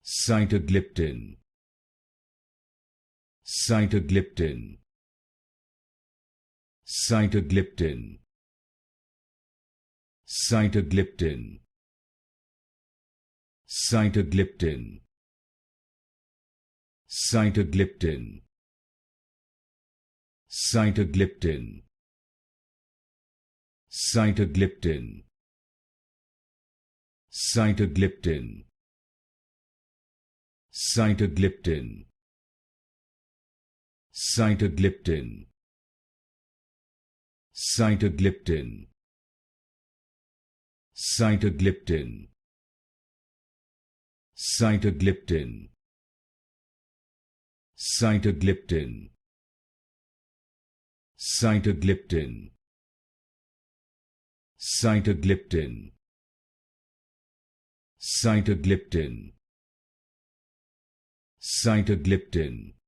Sitagliptin. Sitagliptin. Sitagliptin. Sitagliptin. Sitagliptin. Sitagliptin. Sitagliptin. Sitagliptin. Sitagliptin. Sitagliptin. Sitagliptin. Sitagliptin. Sitagliptin. Sitagliptin. Sitagliptin. Sitagliptin. Sitagliptin. Sitagliptin. Sitagliptin.